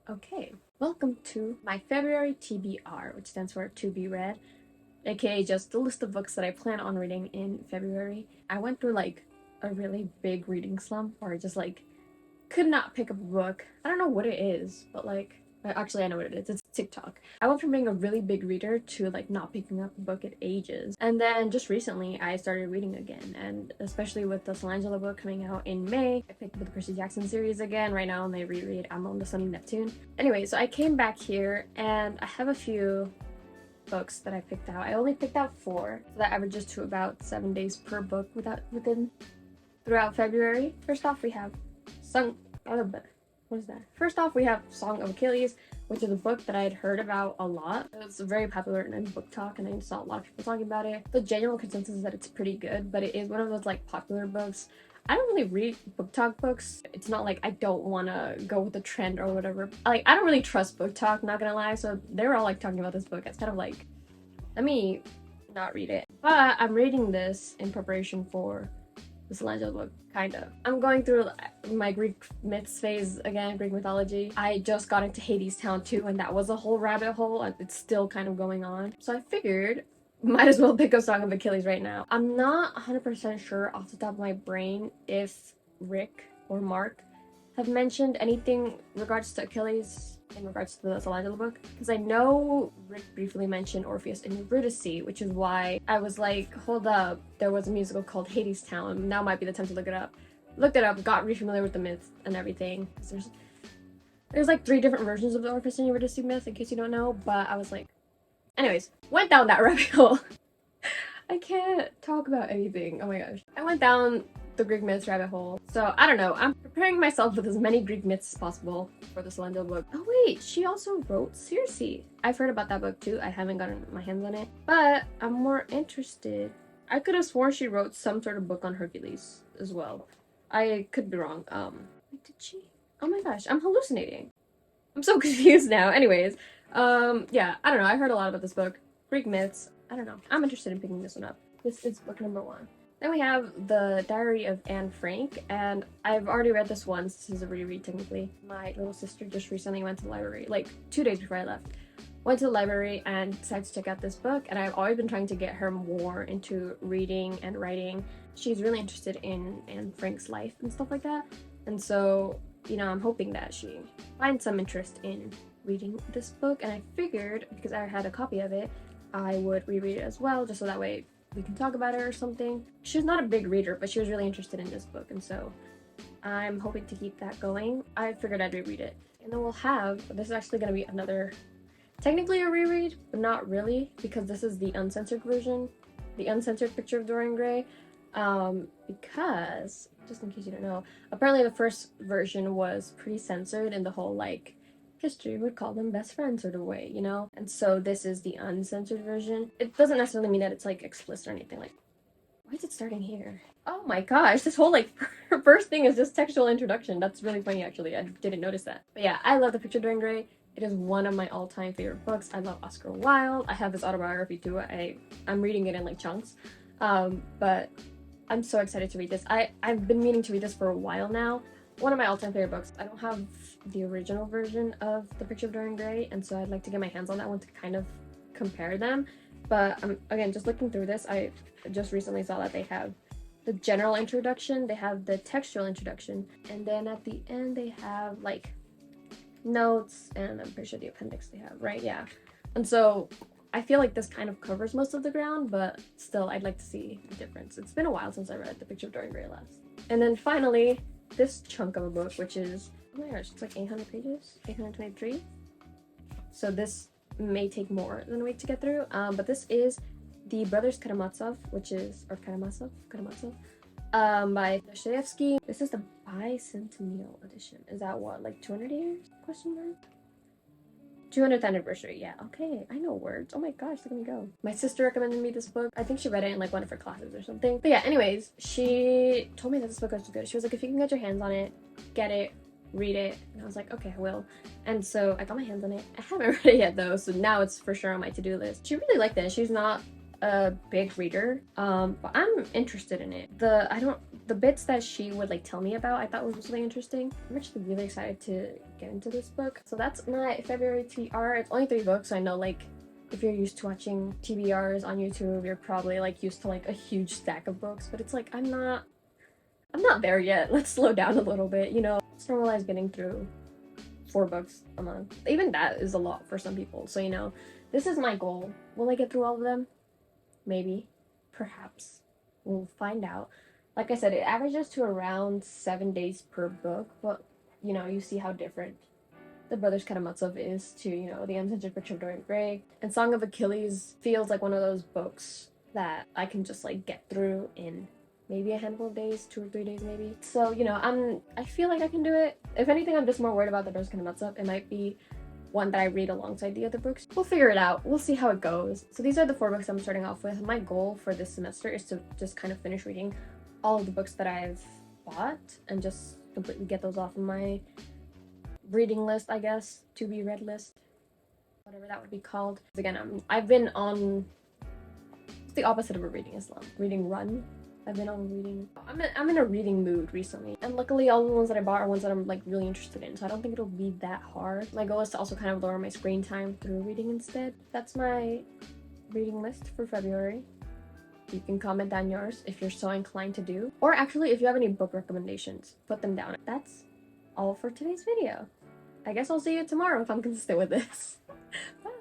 Okay, welcome to my February TBR, which stands for To Be Read, aka just the list of books that I plan on reading in February. I went through like a really big reading slump where I just could not pick up a book. I don't know what it is, but actually I know what it is. It's TikTok. I went from being a really big reader to not picking up a book in ages. And then just recently I started reading again, and especially with the Solangela book coming out in May, I picked up the Percy Jackson series again right now and they reread I'm on the Sunny Neptune. Anyway, so I came back here and I have a few books that I picked out. I only picked out 4, so that averages to about 7 days per book throughout February. First off, we have First off, we have Song of Achilles, which is a book that I had heard about a lot. It was very popular in book talk, and I saw a lot of people talking about it. The general consensus is that it's pretty good, but it is one of those popular books. I don't really read book talk books. It's not like I don't want to go with the trend or whatever. I don't really trust book talk, not gonna lie. So they were all talking about this book. It's kind of let me not read it. But I'm reading this in preparation for the Solangela book, kind of. I'm going through my Greek myths phase again, Greek mythology. I just got into Hades Town too, and that was a whole rabbit hole, and it's still kind of going on. So I figured, might as well pick up Song of Achilles right now. I'm not 100% sure off the top of my brain if Rick or Mark have mentioned anything regards to Achilles in regards to the Solangela book, because I know Rick briefly mentioned Orpheus and Eurydice, which is why I was like, hold up, there was a musical called Hades Town. Now might be the time to look it up. Looked it up, got re-familiar with the myth and everything. There's 3 different versions of the Orpheus and Eurydice myth, in case you don't know, but I was like, anyways, went down that rabbit hole. I can't talk about anything. Oh my gosh. I went down the Greek myths rabbit hole. So I don't know. I'm preparing myself with as many Greek myths as possible for the Solangela book. Oh wait, she also wrote Circe. I've heard about that book too. I haven't gotten my hands on it, but I'm more interested. I could have sworn she wrote some sort of book on Hercules as well. I could be wrong. Did she? Oh my gosh, I'm hallucinating. I'm so confused now. Anyways, yeah, I don't know. I heard a lot about this book. Greek myths. I don't know. I'm interested in picking this one up. This is book number 1. Then we have The Diary of Anne Frank, and I've already read this once. This is a reread technically. My little sister just recently went to the library, 2 days before I left. Went to the library and decided to check out this book, and I've always been trying to get her more into reading and writing. She's really interested in Anne Frank's life and stuff like that, and so, I'm hoping that she finds some interest in reading this book, and I figured, because I had a copy of it, I would reread it as well, just so that way we can talk about it or something. She's not a big reader, but she was really interested in this book, and so I'm hoping to keep that going. I figured I'd reread it. And then this is actually going to be another, technically a reread, but not really, because this is the uncensored version, the uncensored picture of Dorian Gray, because, just in case you don't know, apparently the first version was pretty censored in the whole, history would call them best friends sort of way, And so this is the uncensored version. It doesn't necessarily mean that it's explicit or anything. Why is it starting here? Oh my gosh, this whole first thing is just textual introduction. That's really funny actually. I didn't notice that. But yeah, I love The Picture of Dorian Gray. It is one of my all-time favorite books. I love Oscar Wilde. I have his autobiography too. I'm reading it in chunks. But I'm so excited to read this. I've been meaning to read this for a while now. One of my all-time favorite books. I don't have the original version of The Picture of Dorian Gray, and so I'd like to get my hands on that one to kind of compare them. But again, just looking through this, I just recently saw that they have the general introduction, they have the textual introduction, and then at the end they have notes, and I'm pretty sure the appendix they have, right? Yeah. And so I feel like this kind of covers most of the ground, but still I'd like to see the difference. It's been a while since I read The Picture of Dorian Gray last. And then finally, this chunk of a book, which is, oh my gosh, it's 800 pages, 823. So this may take more than a week to get through, but this is The Brothers Karamazov, Karamazov, by Dostoevsky. This is the bicentennial edition. Is that what, 200 years? Question mark? 200th anniversary, yeah, okay, I know words. Oh my gosh, look at me go. My sister recommended me this book. I think she read it in one of her classes or something. But yeah, anyways, she told me that this book was good. She was like, if you can get your hands on it, get it, read it. And I was like, okay, I will. And so I got my hands on it. I haven't read it yet though, so now it's for sure on my to-do list. She really liked it. She's not a big reader, but I'm interested in it. the bits that she would like tell me about I thought was really interesting. I'm actually really excited to get into this book. So that's my February TBR. It's only 3 books, so I know like if you're used to watching TBRs on YouTube, you're probably like used to like a huge stack of books, but it's like I'm not there yet. Let's slow down a little bit, you know. Let's normalize getting through 4 books a month. Even that is a lot for some people. So, you know, this is my goal. Will I get through all of them? Maybe. Perhaps. We'll find out. Like I said, it averages to around 7 days per book, but, you know, you see how different The Brothers Karamazov is to, you know, The Uncensored Picture of Dorian Gray. And Song of Achilles feels like one of those books that I can just, like, get through in maybe a handful of days, 2 or 3 days maybe. So, you know, I feel like I can do it. If anything, I'm just more worried about The Brothers Karamazov. It might be one that I read alongside the other books. We'll figure it out. We'll see how it goes. So these are the 4 books I'm starting off with. My goal for this semester is to just kind of finish reading all of the books that I've bought and just completely get those off of my reading list, I guess, to be read list, whatever that would be called. Again, I've been on, it's the opposite of a reading slump, reading run. I've been on reading, I'm in a reading mood recently, and luckily all the ones that I bought are ones that I'm like really interested in, so I don't think it'll be that hard. My goal is to also kind of lower my screen time through reading instead. That's my reading list for February. You can comment down yours if you're so inclined to do, or actually if you have any book recommendations, put them down. That's all for today's video. I guess I'll see you tomorrow if I'm consistent with this. Bye!